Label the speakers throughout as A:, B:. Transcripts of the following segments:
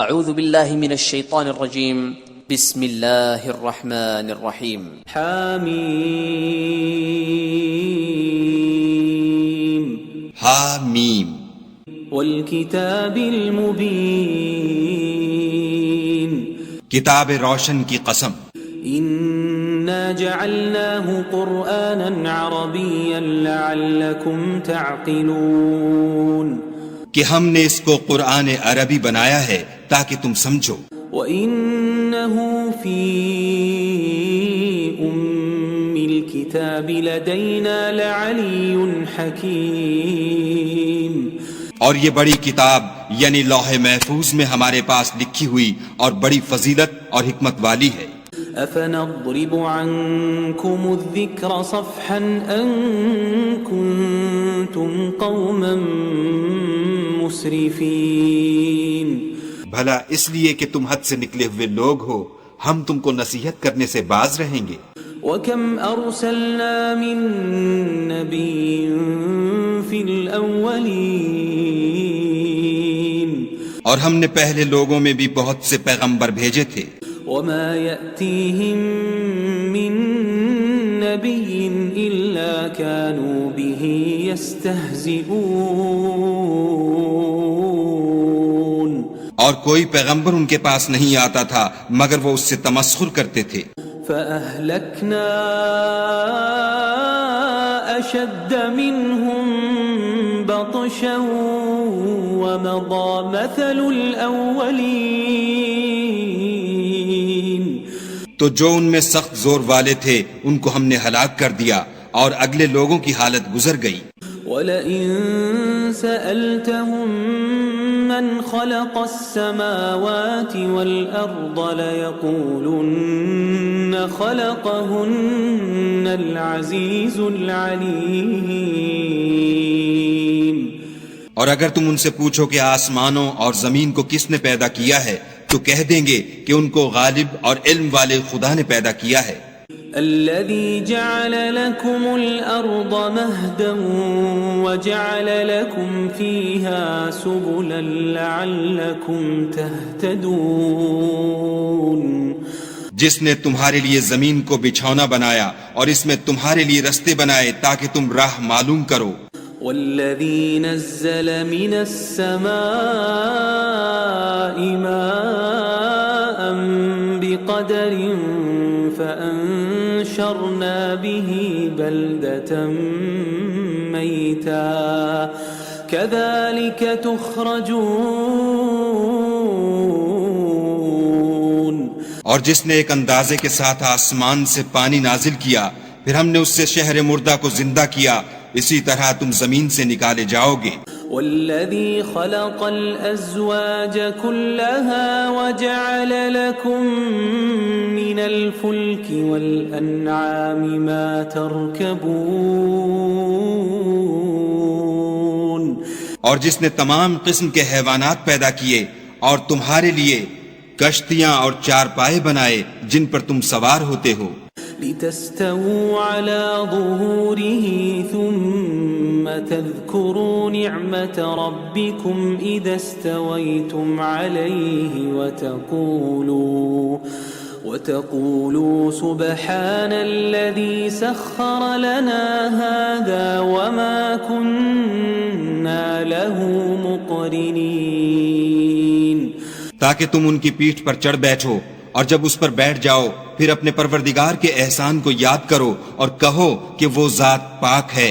A: اعوذ باللہ من الشیطان الرجیم بسم اللہ الرحمن الرحیم حامیم
B: حامیم
C: والکتاب المبین
B: کتاب روشن کی قسم
C: انا جعلناه قرآنا عربیا لعلکم تعقلون
B: کہ ہم نے اس کو قرآن عربی بنایا ہے تاکہ تم سمجھو.
C: وَإِنَّهُ فِي أُمِّ الْكِتَابِ لَدَيْنَا لَعَلِيٌّ حَكِيمٌ
B: اور یہ بڑی کتاب یعنی لوح محفوظ میں ہمارے پاس لکھی ہوئی اور بڑی فضیلت اور حکمت والی ہے.
C: أَفَنَضْرِبُ عَنْكُمُ الذِّكْرَ صَفْحًا أَن كُنتُمْ قَوْمًا مُسْرِفِينَ
B: بھلا اس لیے کہ تم حد سے نکلے ہوئے لوگ ہو ہم تم کو نصیحت کرنے سے باز رہیں گے.
C: وَكَمْ أَرْسَلْنَا مِن نَّبِيٍّ فِي الْأَوَّلِينَ
B: اور ہم نے پہلے لوگوں میں بھی بہت سے پیغمبر بھیجے تھے.
C: وَمَا يَأْتِيهِم مِّن نَّبِيٍّ إِلَّا كَانُوا بِهِ يَسْتَهْزِئُونَ
B: اور کوئی پیغمبر ان کے پاس نہیں آتا تھا مگر وہ اس سے تمسخر کرتے تھے.
C: فَأَهْلَكْنَا أَشَدَّ مِنْهُمْ بَطْشًا وَمَضَى مَثَلُ الْأَوَّلِينَ
B: تو جو ان میں سخت زور والے تھے ان کو ہم نے ہلاک کر دیا اور اگلے لوگوں کی حالت گزر گئی.
C: وَلَئِن سَأَلْتَهُم مَّنْ خَلَقَ السَّمَاوَاتِ وَالْأَرْضَ لَيَقُولُنَّ خَلَقَهُنَّ الْعَزِيزُ الْعَلِيمُ
B: اور اگر تم ان سے پوچھو کہ آسمانوں اور زمین کو کس نے پیدا کیا ہے تو کہہ دیں گے کہ ان کو غالب اور علم والے خدا نے پیدا کیا ہے.
C: الذي جعل لكم الأرض مهدا وجعل لكم فيها سبلا لعلكم تهتدون
B: جس نے تمہارے لیے زمین کو بچھونا بنایا اور اس میں تمہارے لیے رستے بنائے تاکہ تم راہ معلوم کرو.
C: والذي نزل من السماء ماء بقدر فأنشرنا به بلدة ميتا كذلك تخرجون
B: اور جس نے ایک اندازے کے ساتھ آسمان سے پانی نازل کیا پھر ہم نے اس سے شہر مردہ کو زندہ کیا اسی طرح تم زمین سے نکالے جاؤ گے.
C: والذي خلق الأزواج كلها وجعل لكم من الفلك والأنعام ما تركبون
B: اور جس نے تمام قسم کے حیوانات پیدا کیے اور تمہارے لیے کشتیاں اور چارپائے بنائے جن پر تم سوار ہوتے ہو.
C: لتستووا على ظهوره ثم تذكروا نعمة ربكم إذا استويتم عليه وتقولوا سبحان الذي سخر لنا هذا وما كنا له مقرنين
B: تاکہ تم ان کی پیٹھ پر چڑھ بیٹھو اور جب اس پر بیٹھ جاؤ پھر اپنے پروردگار کے احسان کو یاد کرو اور کہو کہ وہ ذات پاک ہے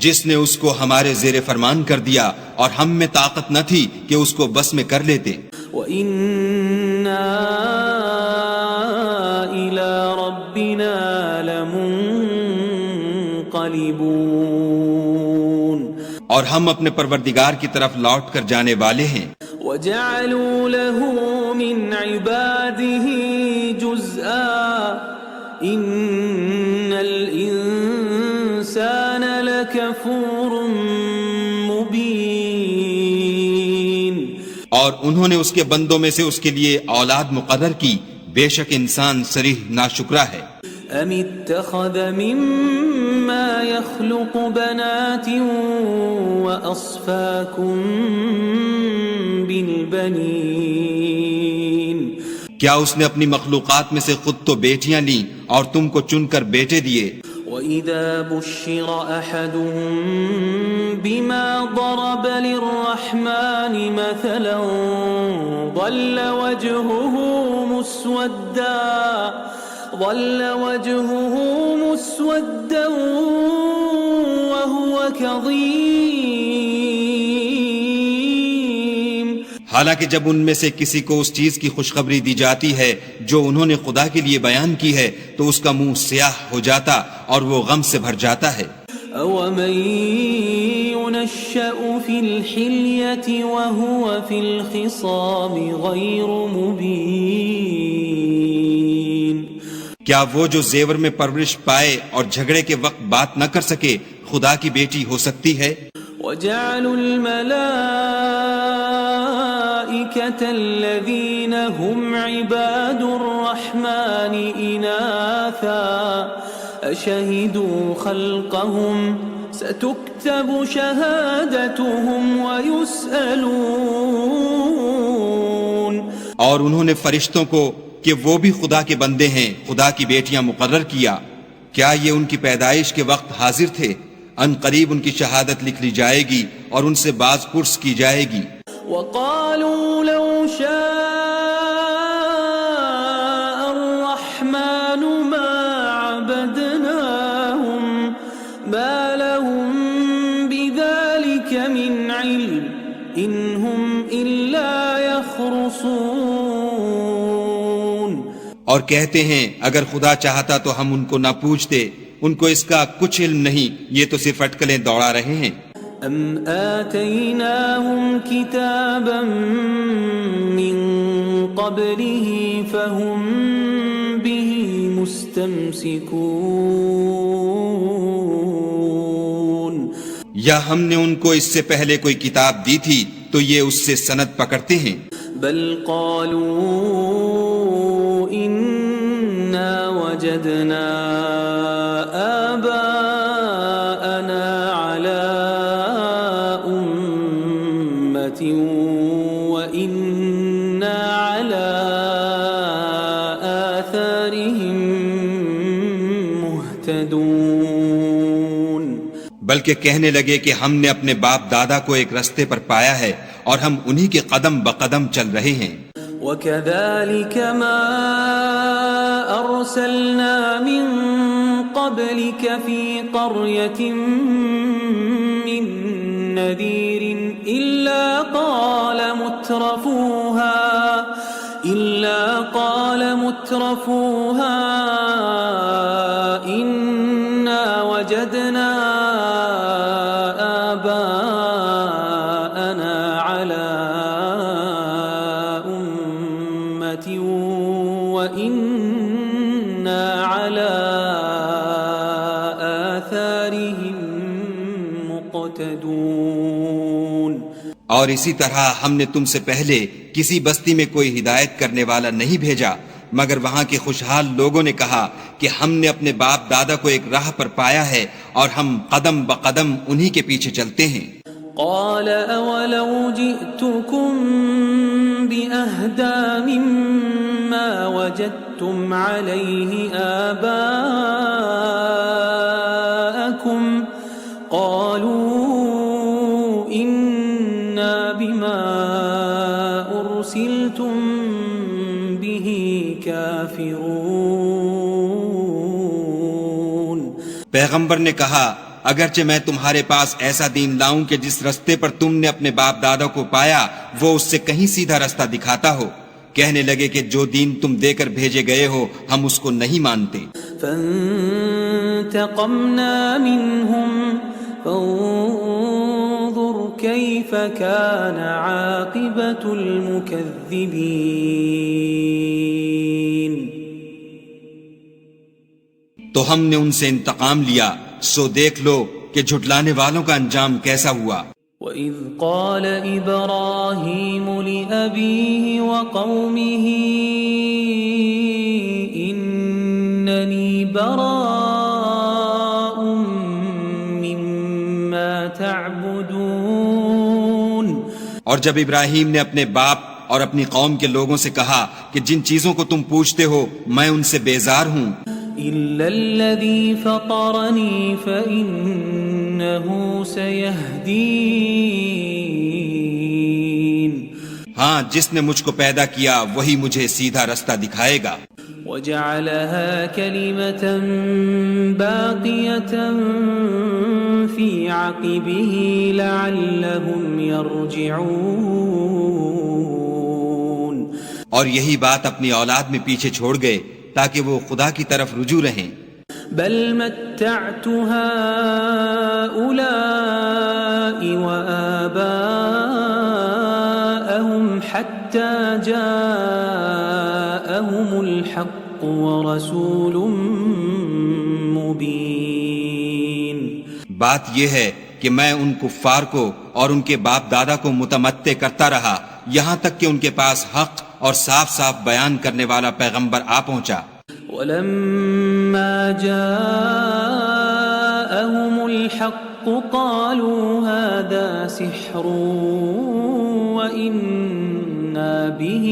B: جس نے اس کو ہمارے زیر فرمان کر دیا اور ہم میں طاقت نہ تھی کہ اس کو بس میں کر لیتے.
C: وَإِنَّا إِلَى رَبِّنَا لَمُنقَلِبُونَ
B: اور ہم اپنے پروردگار کی طرف لوٹ کر جانے والے ہیں.
C: وَجَعَلُوا لَهُ مِنْ عِبَادِهِ جُزْءًا إِنَّ الْإِنسَانَ لَكَفُورٌ مُبِينٌ
B: اور انہوں نے اس کے بندوں میں سے اس کے لیے اولاد مقرر کی بے شک انسان صریح ناشکرا ہے.
C: أَمِ اتَّخَذَ مِمَّا يَخْلُقُ بَنَاتٍ وَأَصْفَاكُمْ بِالْبَنِينَ
B: کیا اس نے اپنی مخلوقات میں سے خود تو بیٹیاں لیں اور تم کو چن کر بیٹے دیے؟
C: وَإِذَا بُشِّرَ أَحَدُهُم بِمَا ضَرَبَ لِلرَّحْمَنِ مَثَلًا ظَلَّ وَجْهُهُ مُسْوَدًّا وَهُوَ كَظِيمٌ.
B: حالانکہ جب ان میں سے کسی کو اس چیز کی خوشخبری دی جاتی ہے جو انہوں نے خدا کے لیے بیان کی ہے تو اس کا منہ سیاہ ہو جاتا اور وہ غم سے بھر جاتا ہے.
C: أَوَمَن يُنَشَّأُ فِي الْحِلْيَةِ وَهُوَ فِي الْخِصَامِ غَيْرُ مُبِينٍ.
B: کیا وہ جو زیور میں پرورش پائے اور جھگڑے کے وقت بات نہ کر سکے خدا کی بیٹی ہو سکتی ہے؟
C: وَجَعَلُوا الْمَلَائِكَةَ الَّذِينَ هُمْ عِبَادُ الرَّحْمَنِ إِنَاثًا أَشَهِدُوا خَلْقَهُمْ سَتُكْتَبُ شَهَادَتُهُمْ وَيُسْأَلُونَ.
B: اور انہوں نے فرشتوں کو کہ وہ بھی خدا کے بندے ہیں خدا کی بیٹیاں مقرر کیا. کیا یہ ان کی پیدائش کے وقت حاضر تھے؟ ان قریب ان کی شہادت لکھ لی جائے گی اور ان سے باز پرس کی جائے گی.
C: وَقَالُوا لَوْ شَاءَ الرَّحْمَنُ مَا عَبَدْنَاهُمْ مَا لَهُمْ بِذَلِكَ مِنْ عِلْمٍ إِنْ هُمْ إِلَّا يَخْرُصُونَ.
B: اور کہتے ہیں اگر خدا چاہتا تو ہم ان کو نہ پوچھتے، ان کو اس کا کچھ علم نہیں، یہ تو صرف اٹکلیں دوڑا رہے ہیں.
C: أَمْ آتَيْنَاهُمْ كِتَابًا مِّن قَبْلِهِ فَهُمْ بِهِ مُسْتَمْسِكُونَ.
B: یا ہم نے ان کو اس سے پہلے کوئی کتاب دی تھی تو یہ اس سے سند پکڑتے ہیں.
C: بل قالوا إنا وجدنا آباءنا على أمة وإنا على آثارهم مهتدون.
B: بلکہ کہنے لگے کہ ہم نے اپنے باپ دادا کو ایک رستے پر پایا ہے اور ہم انہی کے قدم بقدم چل رہے ہیں.
C: وَكَذَلِكَ مَا أَرْسَلْنَا مِن قَبْلِكَ فِي قَرْيَةٍ مِّن نَّذِيرٍ إِلَّا قَالَ مُتْرَفُوهَا إِنَّا وَجَدْنَا آبَاءَنَا عَلَى أُمَّةٍ وَإِنَّا عَلَى آثَارِهِم مُقْتَدُونَ.
B: اور اسی طرح ہم نے تم سے پہلے کسی بستی میں کوئی ہدایت کرنے والا نہیں بھیجا مگر وہاں کے خوشحال لوگوں نے کہا کہ ہم نے اپنے باپ دادا کو ایک راہ پر پایا ہے اور ہم قدم بقدم انہی کے پیچھے چلتے ہیں.
C: قال أولو جئتكم بأهدى مما وجدتم عليه آباءكم قالوا إنا بما أرسلتم به كافرون.
B: پیغمبر نے کہا اگرچہ میں تمہارے پاس ایسا دین لاؤں کہ جس رستے پر تم نے اپنے باپ دادا کو پایا وہ اس سے کہیں سیدھا رستہ دکھاتا ہو. کہنے لگے کہ جو دین تم دے کر بھیجے گئے ہو ہم اس کو نہیں مانتے.
C: فانتقمنا منهم فانظر كيف كان عاقبة المكذبين.
B: تو ہم نے ان سے انتقام لیا سو دیکھ لو کہ جھٹلانے والوں کا انجام کیسا ہوا.
C: وَإِذْ قَالَ إِبْرَاهِيمُ لِأَبِيهِ وَقَوْمِهِ إِنَّنِي بَرَاءٌ مِّمَّا تَعْبُدُونَ.
B: اور جب ابراہیم نے اپنے باپ اور اپنی قوم کے لوگوں سے کہا کہ جن چیزوں کو تم پوچھتے ہو میں ان سے بیزار ہوں،
C: إلا الذي فطرني فإنه سيهدين
B: ہاں جس نے مجھ کو پیدا کیا وہی مجھے سیدھا رستہ دکھائے گا۔
C: وجعلها كلمة باقية في عقبه لعلهم يرجعون،
B: اور یہی بات اپنی اولاد میں پیچھے چھوڑ گئے تاکہ وہ خدا کی طرف رجوع رہیں۔
C: بل متعت هؤلاء وآباءهم حتى جاءهم الحق ورسول مبين۔
B: بات یہ ہے کہ میں ان کفار کو اور ان کے باپ دادا کو متمتع کرتا رہا یہاں تک کہ ان کے پاس حق اور صاف صاف بیان کرنے والا پیغمبر آ پہنچا۔
C: ولما جاءهم الحق قالوا هذا سحر وإنا به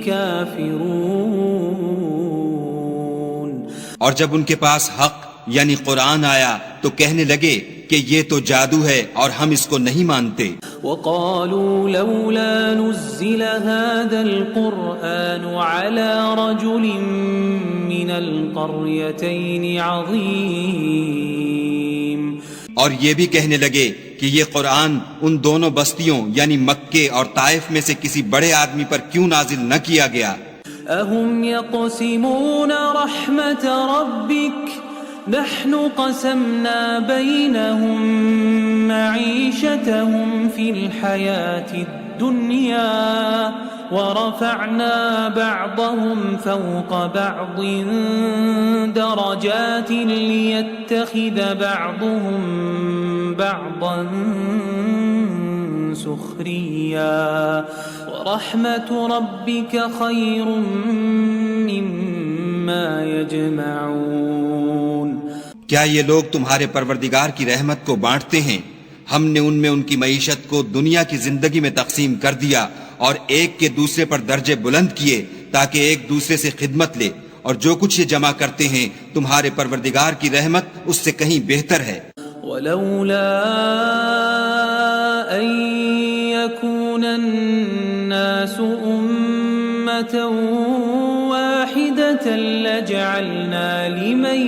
C: كافرون،
B: اور جب ان کے پاس حق یعنی قرآن آیا تو کہنے لگے کہ یہ تو جادو ہے اور ہم اس کو نہیں مانتے۔
C: وقالوا لولا نزل هذا القرآن على رجل من القريتين عظيم،
B: اور یہ بھی کہنے لگے کہ یہ قرآن ان دونوں بستیوں یعنی مکے اور طائف میں سے کسی بڑے آدمی پر کیوں نازل نہ کیا گیا۔
C: اهم يقسمون رحمة ربك نحن قسمنا بينهم معيشتهم في الحياة الدنيا ورفعنا بعضهم فوق بعض درجات ليتخذ بعضهم بعضا سخريا ورحمة ربك خير مما يجمعون۔
B: کیا یہ لوگ تمہارے پروردگار کی رحمت کو بانٹتے ہیں؟ ہم نے ان میں ان کی معیشت کو دنیا کی زندگی میں تقسیم کر دیا اور ایک کے دوسرے پر درجے بلند کیے تاکہ ایک دوسرے سے خدمت لے، اور جو کچھ یہ جمع کرتے ہیں تمہارے پروردگار کی رحمت اس سے کہیں بہتر ہے۔
C: ولولا أن يكون الناس أمة واحدة لجعلنا لمن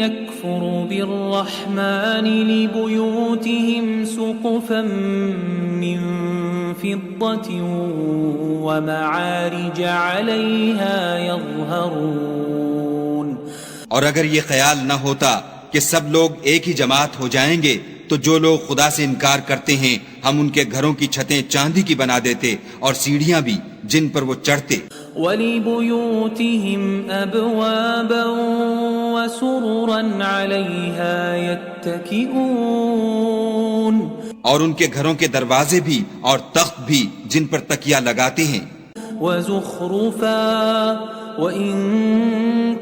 C: يكفر بالرحمن لبيوتهم سقفا من فضة ومعارج عليها يظهرون۔
B: اور اگر یہ خیال نہ ہوتا کہ سب لوگ ایک ہی جماعت ہو جائیں گے تو جو لوگ خدا سے انکار کرتے ہیں ہم ان کے گھروں کی چھتیں چاندی کی بنا دیتے اور سیڑھیاں بھی جن پر وہ چڑھتے۔
C: وَلِبُيُوتِهِمْ أَبْوَابًا وَسُرُرًا عَلَيْهَا يَتَّكِئُونَ،
B: اور ان کے گھروں کے دروازے بھی اور تخت بھی جن پر تکیہ لگاتے ہیں۔
C: وَزُخْرُفًا وَإِن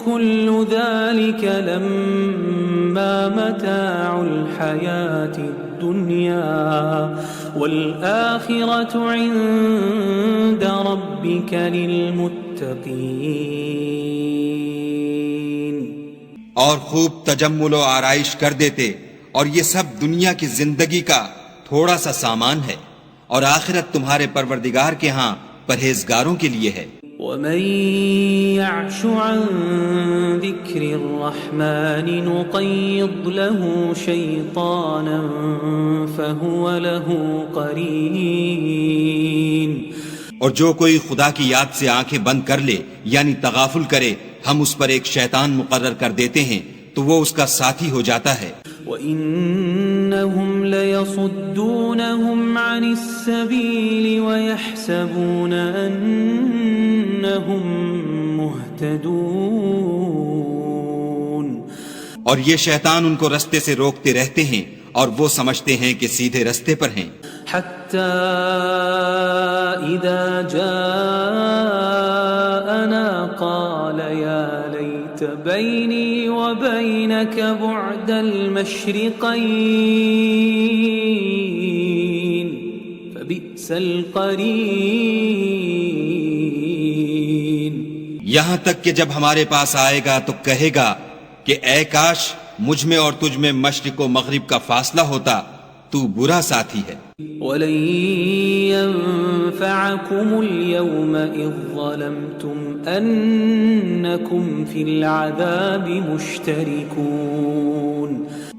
C: كُلُّ ذَلِكَ لَمَّا مَتَاعُ الْحَيَاةِ الدُّنْيَا وَالْآخِرَةُ عِندَ رَبِّكَ لِلْمُتَّقِينَ۔
B: اور خوب تجمل و آرائش کر دیتے، اور یہ سب دنیا کی زندگی کا تھوڑا سا سامان ہے، اور آخرت تمہارے پروردگار کے ہاں پرہیزگاروں کے لیے ہے۔
C: وَمَن يَعْشُ عَن ذِكْرِ الرَّحْمَنِ نُقَيِّضْ لَهُ شَيْطَانًا فَهُوَ لَهُ قَرِينٌ۔
B: اور جو کوئی خدا کی یاد سے آنکھیں بند کر لے یعنی تغافل کرے ہم اس پر ایک شیطان مقرر کر دیتے ہیں تو وہ اس کا ساتھی ہو جاتا ہے۔
C: وَإِنَّهُمْ لَيَصُدُّونَهُمْ عَنِ السَّبِيلِ وَيَحْسَبُونَ أَنَّهُمْ مُهْتَدُونَ۔
B: اور یہ شیطان ان کو رستے سے روکتے رہتے ہیں اور وہ سمجھتے ہیں کہ سیدھے رستے پر ہیں۔
C: حَتَّى إِذَا جَاءَنَا قَالَ يَا لَيْتَ بَيْنِي وَبَيْنَكَ بُعْدَ الْمَشْرِقَيْنِ فَبِئْسَ الْقَرِينُ۔
B: یہاں تک کہ جب ہمارے پاس آئے گا تو کہے گا کہ اے کاش مجھ میں اور تجھ میں مشرق و مغرب کا فاصلہ ہوتا، تو برا ساتھی ہے۔
C: وَلَن يَنفَعَكُمُ الْيَوْمَ إِذ ظَّلَمْتُمْ أَنَّكُمْ فِي الْعَذَابِ مُشْتَرِكُونَ،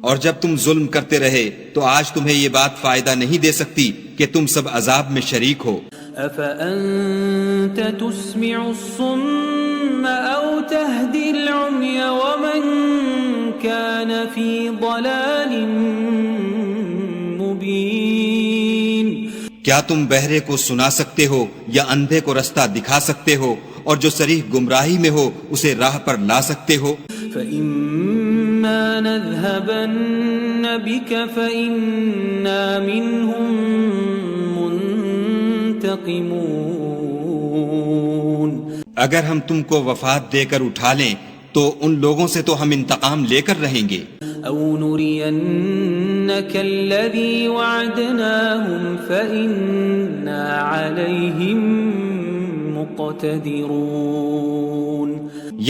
B: اور جب تم ظلم کرتے رہے تو آج تمہیں یہ بات فائدہ نہیں دے سکتی کہ تم سب عذاب میں شریک ہو۔
C: أَفَأَنْتَ تُسْمِعُ الصُّمَّ أَوْ تَهْدِي الْعُمْيَ وَمَنْ كَانَ فِي ضَلَالٍ مُبِينٍ،
B: کیا تم بہرے کو سنا سکتے ہو یا اندھے کو رستہ دکھا سکتے ہو، اور جو صریح گمراہی میں ہو اسے راہ پر لا سکتے ہو؟
C: فَإِمَّا نَذْهَبَنَّ بِكَ فَإِنَّا مِنْهُمْ مُنْتَقِمُونَ،
B: اگر ہم تم کو وفات دے کر اٹھا لیں تو ان لوگوں سے تو ہم انتقام لے کر رہیں گے۔
C: أَوْ نُرِيَنَّكَ الَّذِي وَعَدْنَاهُمْ فَإِنَّا عَلَيْهِمْ مُقْتَدِرُونَ،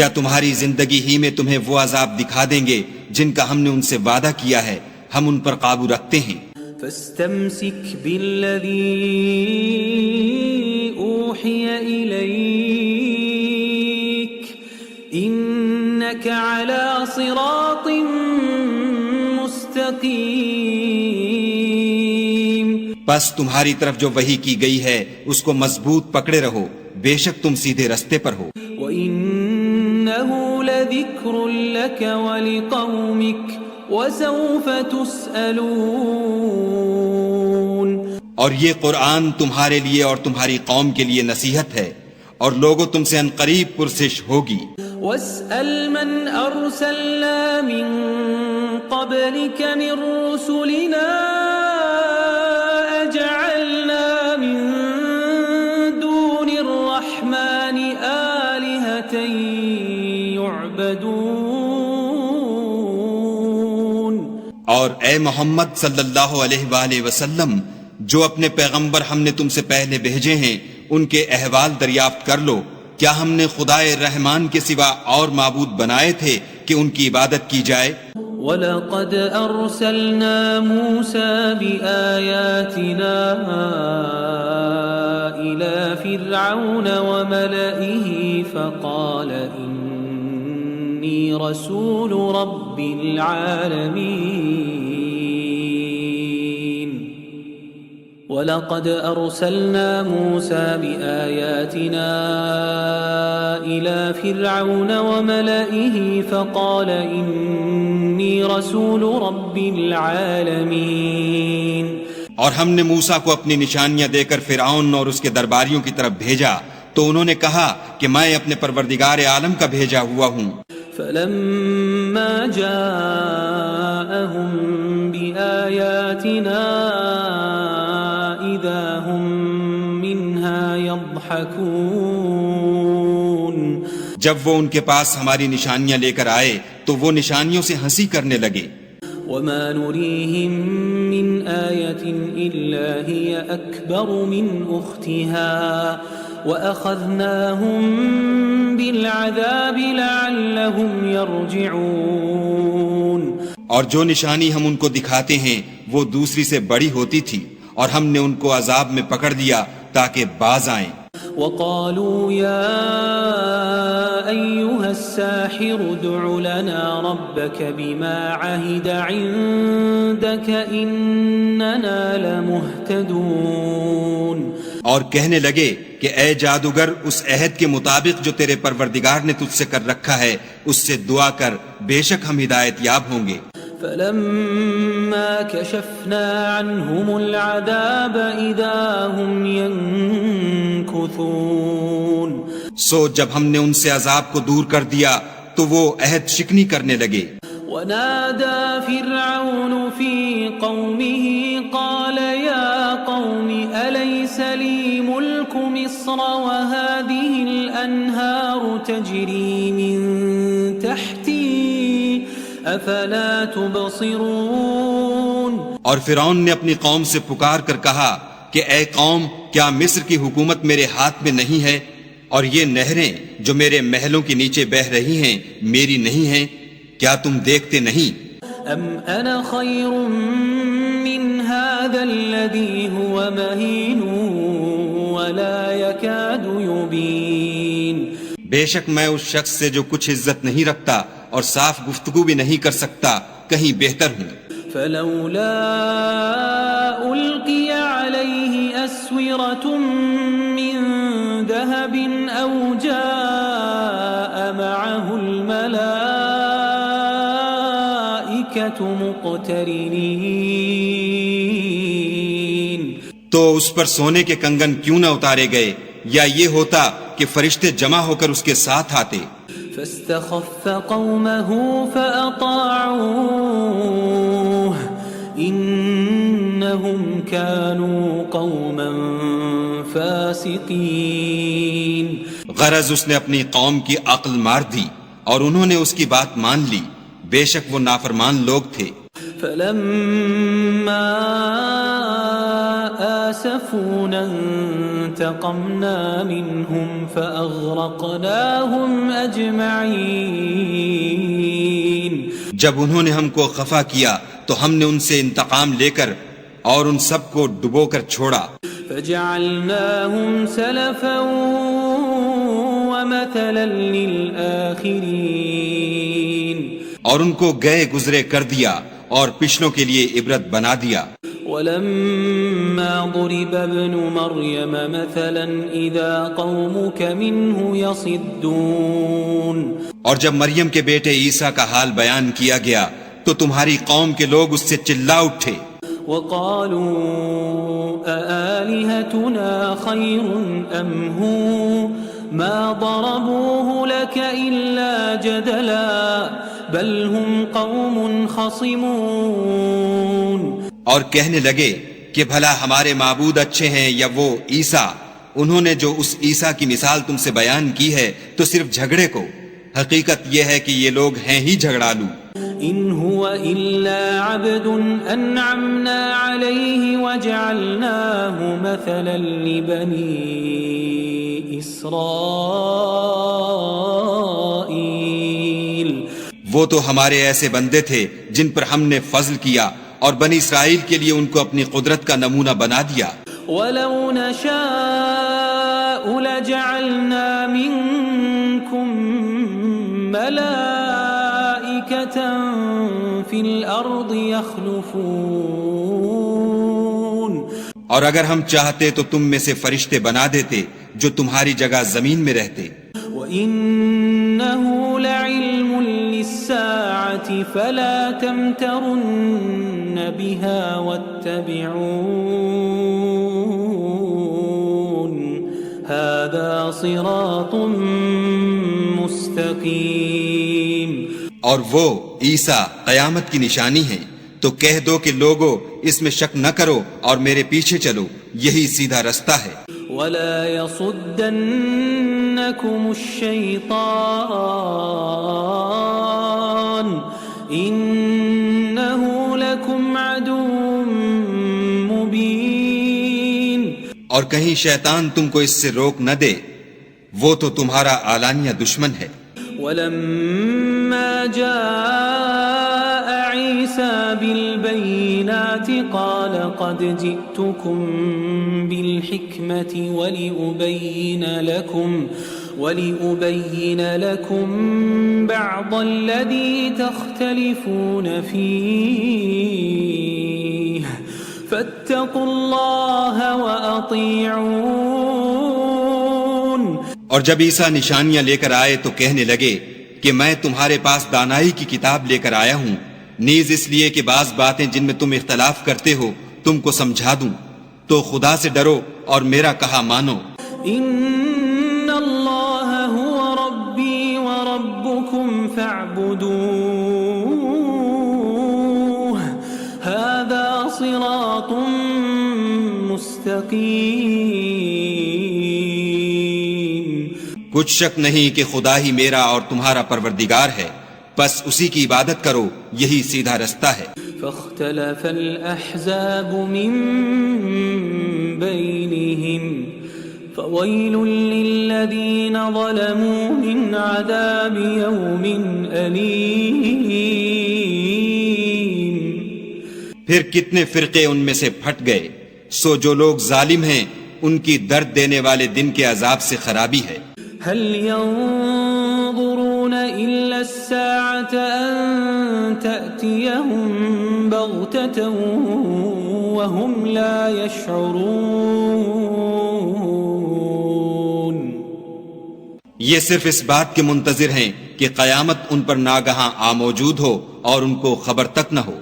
B: یا تمہاری زندگی ہی میں تمہیں وہ عذاب دکھا دیں گے جن کا ہم نے ان سے وعدہ کیا ہے، ہم ان پر قابو رکھتے ہیں۔
C: فَاسْتَمْسِكْ بِالَّذِي أُوحِيَ إِلَيْكَ إِنَّكَ عَلَى صِرَاطٍ مُسْتَقِيمٍ،
B: بس تمہاری طرف جو وحی کی گئی ہے اس کو مضبوط پکڑے رہو، بے شک تم سیدھے رستے پر ہو۔
C: وَإِنَّهُ لَذِكْرٌ لَكَ وَلِقَوْمِكَ وَسَوْفَ تُسْأَلُونَ،
B: اور یہ قرآن تمہارے لیے اور تمہاری قوم کے لیے نصیحت ہے، اور لوگوں تم سے عنقریب پرسش ہوگی۔
C: وَاسْأَلْ مَنْ أَرْسَلْنَا مِنْ قَبْلِكَ مِنْ رُسُلِنَا أَجَعَلْنَا مِنْ دُونِ الرَّحْمَنِ آلِهَةً يُعْبَدُونَ،
B: اور اے محمد صلی اللہ علیہ وآلہ وسلم، جو اپنے پیغمبر ہم نے تم سے پہلے بھیجے ہیں ان کے احوال دریافت کر لو، کیا ہم نے خدائے رحمان کے سوا اور معبود بنائے تھے کہ ان کی عبادت کی جائے؟
C: وَلَقَدْ أَرْسَلْنَا مُوسَى بِآيَاتِنَا إِلَى فِرْعَوْنَ وَمَلَئِهِ فَقَالَ إِنِّي رَسُولُ رَبِّ الْعَالَمِينَ، وَلَقَدْ أَرْسَلْنَا مُوسَى بِآيَاتِنَا إِلَى فِرْعَوْنَ وَمَلَئِهِ فَقَالَ إِنِّي رَسُولُ رَبِّ الْعَالَمِينَ،
B: اور ہم نے موسیٰ کو اپنی نشانیاں دے کر فرعون اور اس کے درباریوں کی طرف بھیجا تو انہوں نے کہا کہ میں اپنے پروردگار عالم کا بھیجا ہوا ہوں۔
C: فَلَمَّا جَاءَهُم بِآيَاتِنَا إِذَا هُم مِّنْهَا يَضْحَكُونَ،
B: جب وہ ان کے پاس ہماری نشانیاں لے کر آئے تو وہ نشانیوں سے ہنسی کرنے لگے۔
C: وَمَا نُرِيهِم مِّنْ آيَةٍ إِلَّا هِيَ أَكْبَرُ مِنْ أُخْتِهَا وَأَخَذْنَاهُم بِالْعَذَابِ لَعَلَّهُمْ يَرْجِعُونَ،
B: اور جو نشانی ہم ان کو دکھاتے ہیں وہ دوسری سے بڑی ہوتی تھی، اور ہم نے ان کو عذاب میں پکڑ لیا تاکہ باز آئیں۔
C: وَقَالُوا يَا أَيُّهَا السَّاحِرُ ادْعُ لَنَا رَبَّكَ بِمَا عَهِدَ عِندَكَ إِنَّنَا لَمُهْتَدُونَ،
B: اور کہنے لگے کہ اے جادوگر اس عہد کے مطابق جو تیرے پروردگار نے تجھ سے کر رکھا ہے اس سے دعا کر، بے شک ہم ہدایت یاب ہوں گے۔
C: فَلَمَّا كَشَفْنَا عَنْهُمُ الْعَذَابَ إِذَا هُمْ يَنْكُثُونَ،
B: سو جب ہم نے ان سے عذاب کو دور کر دیا تو وہ عہد شکنی کرنے لگے۔
C: وَنَادَى فِرْعَوْنُ فِي قَوْمِهِ قَالَ يَا قَوْمِ أَلَيْسَ لِي مُلْكُ مِصْرَ وَهَٰذِهِ الْأَنْهَارُ تَجْرِي مِن تَحْتِي أَفَلَا تُبْصِرُونَ،
B: اور فرعون نے اپنی قوم سے پکار کر کہا کہ اے قوم، کیا مصر کی حکومت میرے ہاتھ میں نہیں ہے؟ اور یہ نہریں جو میرے محلوں کے نیچے بہہ رہی ہیں میری نہیں ہیں؟ کیا تم دیکھتے نہیں؟
C: ام انا خیر من هذا الذي هو مهين ولا يكاد يبين.
B: بے شک میں اس شخص سے جو کچھ عزت نہیں رکھتا اور صاف گفتگو بھی نہیں کر سکتا کہیں بہتر ہوں.
C: فلولا القي عليه اسورة من ذهب او جاء معه الملائكة مقترنين.
B: تو اس پر سونے کے کنگن کیوں نہ اتارے گئے، یا یہ ہوتا کہ فرشتے جمع ہو کر اس کے ساتھ آتے.
C: فاستخف قومه فأطاعوه إنهم كانوا قوما فاسقين.
B: غرض اس نے اپنی قوم کی عقل مار دی اور انہوں نے اس کی بات مان لی، بے شک وہ نافرمان لوگ تھے.
C: فلما آسفونا انتقمنا منهم فأغرقناهم أجمعين.
B: جب انہوں نے ہم کو خفا کیا تو ہم نے ان سے انتقام لے کر اور ان سب کو ڈبو کر چھوڑا.
C: فجعلناهم سلفا ومثلا للآخرين.
B: اور ان کو گئے گزرے کر دیا اور پچھلوں کے لیے عبرت بنا دیا.
C: ولما ضرب ابن مريم مثلا إذا قومك منه يصدون.
B: اور جب مریم کے بیٹے عیسیٰ کا حال بیان کیا گیا تو تمہاری قوم کے لوگ اس سے چلا اٹھے.
C: وقالوا أآلهتنا خير أم هو ما ضربوه لك إلا جدلا بل هم قوم خصمون.
B: اور کہنے لگے کہ بھلا ہمارے معبود اچھے ہیں یا وہ عیسیٰ؟ انہوں نے جو اس عیسیٰ کی مثال تم سے بیان کی ہے تو صرف جھگڑے کو. حقیقت یہ ہے کہ یہ لوگ ہیں ہی جھگڑالو.
C: ان هو الا عبد انعمنا عليه وجعلناه مثلا لبني اسرائيل.
B: وہ تو ہمارے ایسے بندے تھے جن پر ہم نے فضل کیا اور بنی اسرائیل کے لیے ان کو اپنی قدرت کا نمونہ بنا دیا.
C: وَلَوْ نَشَاءُ لَجَعَلْنَا مِنْكُمْ مَلَائِكَةً فِي الْأَرْضِ يَخْلُفُونَ.
B: اور اگر ہم چاہتے تو تم میں سے فرشتے بنا دیتے جو تمہاری جگہ زمین میں رہتے.
C: وَإِنَّهُ لَعِلْمٌ لِلسَّاعَةِ فَلَا تَمْتَرُنَّ بِهَا وَاتَّبِعُونَ هَذَا صِرَاطٌ مُسْتَقِيم.
B: اور وہ عیسیٰ قیامت کی نشانی ہے، تو کہہ دو کہ لوگو اس میں شک نہ کرو اور میرے پیچھے چلو، یہی سیدھا رستہ ہے.
C: وَلَا يَصُدَّنَّكُمُ الشَّيْطَانُ إِنَّهُ لَكُمْ عَدُوٌّ مُبِينٌ.
B: اور کہیں شیطان تم کو اس سے روک نہ دے، وہ تو تمہارا اعلانیہ دشمن ہے.
C: وَلَمَّا جَاءَ عِيسَى بِالْبَيِّنَاتِ قَالَ قَدْ جِئْتُكُمْ بِالْحِكْمَةِ وَلِأُبَيِّنَ لَكُمْ بَعْضَ الَّذِي تَخْتَلِفُونَ فِيهِ فَاتَّقُوا اللَّهَ وَأَطِيعُونِ.
B: اور جب عیسیٰ نشانیاں لے کر آئے تو کہنے لگے کہ میں تمہارے پاس دانائی کی کتاب لے کر آیا ہوں، نیز اس لیے کہ بعض باتیں جن میں تم اختلاف کرتے ہو تم کو سمجھا دوں، تو خدا سے ڈرو اور میرا کہا مانو.
C: ان اللہ هو ربی وربکم فاعبدوه هذا صراط مستقیم.
B: کچھ شک نہیں کہ خدا ہی میرا اور تمہارا پروردگار ہے، بس اسی کی عبادت کرو، یہی سیدھا رستہ ہے.
C: فاختلف الأحزاب من بينهم فويل للذين ظلموا من عذاب يوم أليم.
B: پھر کتنے فرقے ان میں سے پھٹ گئے، سو جو لوگ ظالم ہیں ان کی درد دینے والے دن کے عذاب سے خرابی ہے.
C: هل ينظرون إلا الساعة أن تأتيهم بغتة وهم لا يشعرون.
B: یہ صرف اس بات کے منتظر ہیں کہ قیامت ان پر ناگہاں موجود ہو اور ان کو خبر تک نہ ہو.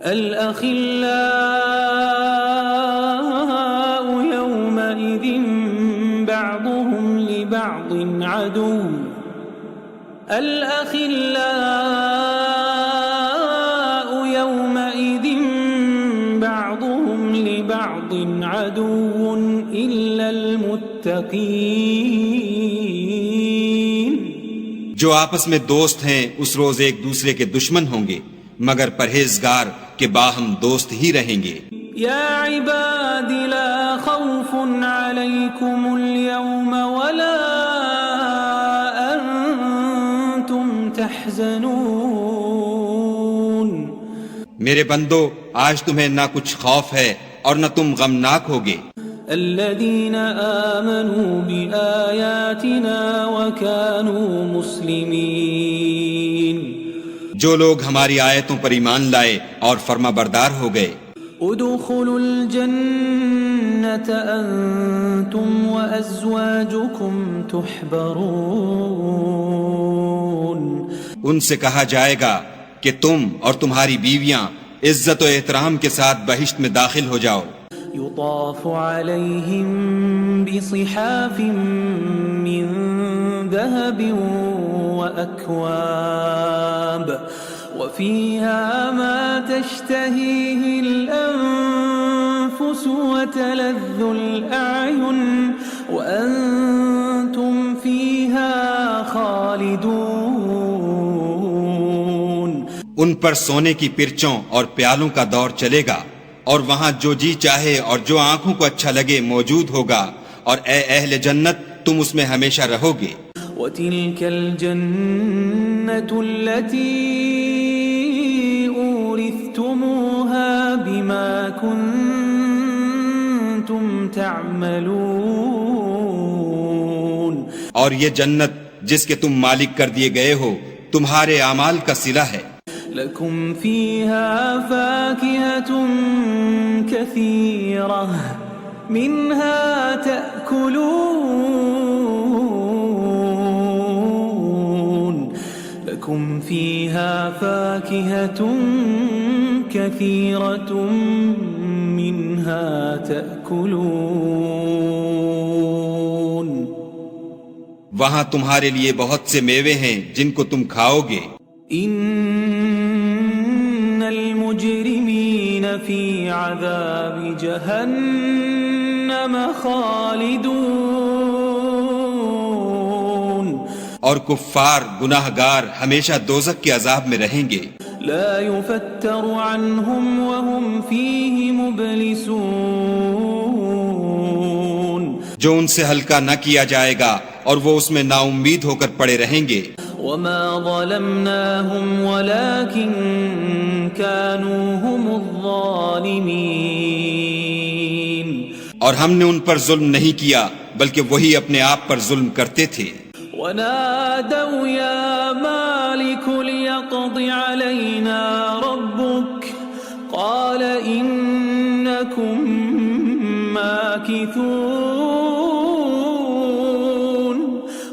C: الأخلاء يومئذ بعضهم لبعض عدو. الأخلاء يومئذ بعضهم لبعض عدو إلا المتقين.
B: جو آپس میں دوست ہیں اس روز ایک دوسرے کے دشمن ہوں گے مگر پرہیزگار کے باہم دوست ہی رہیں گے.
C: یا عباد لا خوف علیکم اليوم ولا انتم تحزنون.
B: میرے بندو آج تمہیں نہ کچھ خوف ہے اور نہ تم غمناک ہوگے.
C: الذين آمنوا بآياتنا وكانوا مسلمين.
B: جو لوگ ہماری آیتوں پر ایمان لائے اور فرما بردار ہو گئے.
C: ادخلوا الجنة أنتم وأزواجكم تحبرون.
B: ان سے کہا جائے گا کہ تم اور تمہاری بیویاں عزت و احترام کے ساتھ بہشت میں داخل ہو جاؤ.
C: يطاف عليهم بصحاف من ذهب وأكواب وفيها ما تشتهيه الأنفس وتلذ الأعين وأنتم فيها خالدون.
B: ان پر سونے کی پرچوں اور پیالوں کا دور چلے گا اور وہاں جو جی چاہے اور جو آنکھوں کو اچھا لگے موجود ہوگا اور اے اہل جنت تم اس میں ہمیشہ رہو گے.
C: وَتِلْكَ الْجَنَّةُ الَّتِي أُورِثْتُمُوهَا بِمَا كُنْتُمْ تَعْمَلُونَ.
B: اور یہ جنت جس کے تم مالک کر دیے گئے ہو تمہارے اعمال کا صلہ ہے.
C: لَكُمْ فِيهَا فَاكِهَةٌ كَثِيرَةٌ مِنْهَا تَأْكُلُونَ. لَكُمْ فِيهَا فَاكِهَةٌ كَثِيرَةٌ مِنْهَا تَأْكُلُونَ.
B: وہاں تمہارے لیے بہت سے میوے ہیں جن کو تم کھاؤ گے.
C: ان المجرمین فی عذاب جہنم خالدون.
B: اور کفار گناہگار ہمیشہ دوزخ کے عذاب میں رہیں گے.
C: لا يفتر عنهم وهم فيه مبلسون.
B: جو ان سے ہلکا نہ کیا جائے گا اور وہ اس میں نا امید ہو کر پڑے رہیں گے.
C: وما ظلمناهم ولكن كانوا هم الظالمين.
B: اور ہم نے ان پر ظلم نہیں کیا بلکہ وہی اپنے آپ پر ظلم کرتے تھے.
C: ونادوا يا مالك ليقض علينا ربك قال إنكم ماكثون.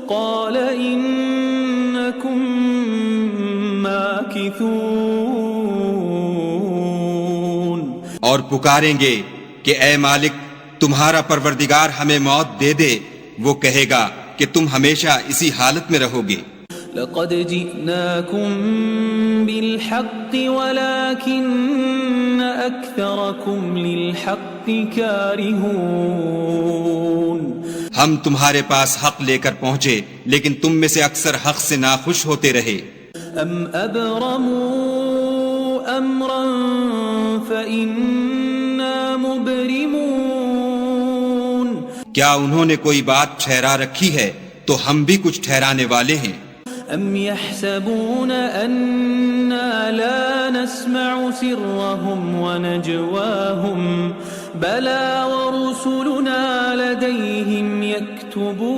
C: قال إنكم ماكثون.
B: اور پکاریں گے کہ اے مالک تمہارا پروردگار ہمیں موت دے دے. وہ کہے گا کہ تم ہمیشہ اسی حالت میں رہو گے.
C: لقد جئناكم بالحق ولكن أكثركم للحق كارهون.
B: ہم تمہارے پاس حق لے کر پہنچے لیکن تم میں سے اکثر حق سے ناخوش ہوتے رہے.
C: ام ابرموا امرا فإنا مبرمون.
B: کیا انہوں نے کوئی بات ٹھہرا رکھی ہے تو ہم بھی کچھ ٹھہرانے والے ہیں.
C: أم يحسبون أنا لا نسمع سرهم ونجواهم بلى ورسلنا لديهم يكتبون.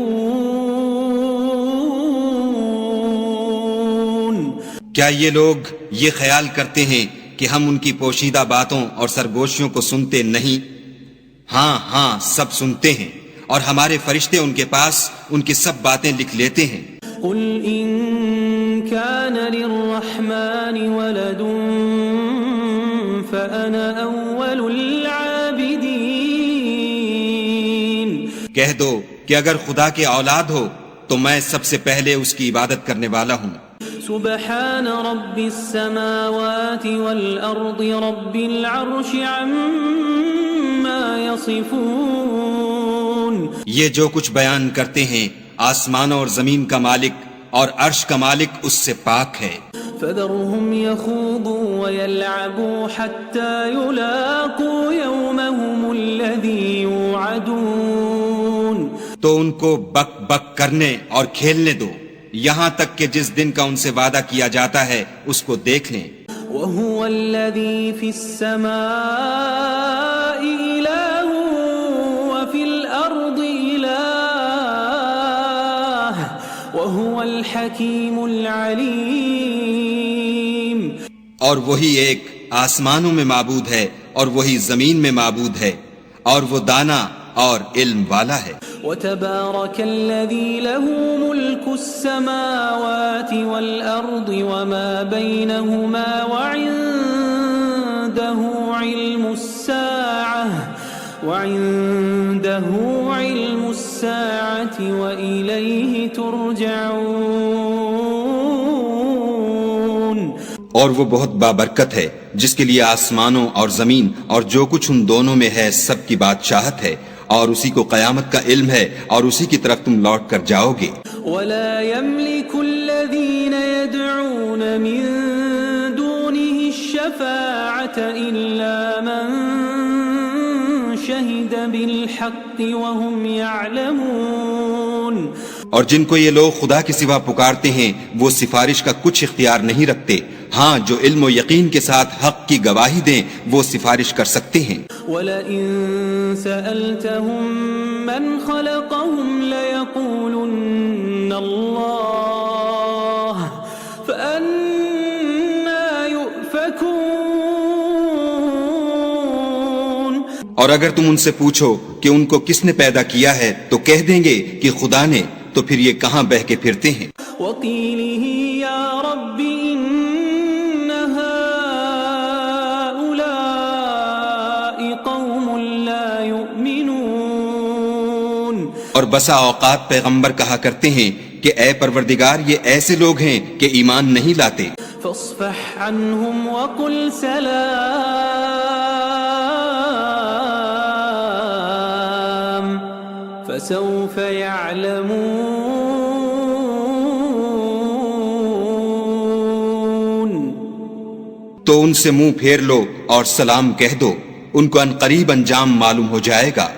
B: کیا یہ لوگ یہ خیال کرتے ہیں کہ ہم ان کی پوشیدہ باتوں اور سرگوشیوں کو سنتے نہیں؟ ہاں ہاں سب سنتے ہیں، اور ہمارے فرشتے ان کے پاس ان کی سب باتیں لکھ لیتے ہیں.
C: قل إن كان للرحمن ولد فأنا أول العابدين.
B: کہہ دو کہ اگر خدا کی اولاد ہو تو میں سب سے پہلے اس کی عبادت کرنے والا ہوں.
C: سبحان رب السماوات والأرض رب العرش عما يصفون.
B: یہ جو کچھ بیان کرتے ہیں آسمانوں اور زمین کا مالک اور عرش کا مالک اس سے پاک ہے.
C: فذرهم يخوضوا ويلعبوا حتى يلاقوا يومهم الذي يوعدون.
B: تو ان کو بک بک کرنے اور کھیلنے دو یہاں تک کہ جس دن کا ان سے وعدہ کیا جاتا ہے اس کو دیکھ لیں.
C: وهو الذي في السماء إله وفي الأرض إله وهو الحكيم العليم.
B: اور وہی ایک آسمانوں میں معبود ہے اور وہی زمین میں معبود ہے اور وہ دانا اور علم والا ہے.
C: وتبارك الذي له ملك السماوات والأرض وما بينهما وعنده علم الساعة وإليه ترجعون.
B: اور وہ بہت بابرکت ہے جس کے لیے آسمانوں اور زمین اور جو کچھ ان دونوں میں ہے سب کی بادشاہت ہے، اور اسی کو قیامت کا علم ہے اور اسی کی طرف تم لوٹ کر جاؤ گے.
C: ولا يملك الذين يدعون من دونه الشفاعة إلا من شهد بالحق وهم يعلمون.
B: اور جن کو یہ لوگ خدا کے سوا پکارتے ہیں وہ سفارش کا کچھ اختیار نہیں رکھتے، ہاں جو علم و یقین کے ساتھ حق کی گواہی دیں وہ سفارش کر سکتے ہیں.
C: وَلَئِن سَأَلْتَهُم مَّنْ خَلَقَهُمْ لَيَقُولُنَّ اللَّهُ فَأَنَّىٰ يُؤْفَكُونَ.
B: اور اگر تم ان سے پوچھو کہ ان کو کس نے پیدا کیا ہے تو کہہ دیں گے کہ خدا نے، تو پھر یہ کہاں بہہ کے پھرتے ہیں.
C: وَقِيلِهِ يَا رَبِّ إِنَّ هَٰؤُلَاءِ قَوْمٌ لَّا يُؤْمِنُونَ.
B: اور بسا اوقات پیغمبر کہا کرتے ہیں کہ اے پروردگار یہ ایسے لوگ ہیں کہ ایمان نہیں لاتے.
C: فاصفح عنهم وقل سلام فسوف يعلمون.
B: تو ان سے منہ پھیر لو اور سلام کہہ دو، ان کو عنقریب انجام معلوم ہو جائے گا.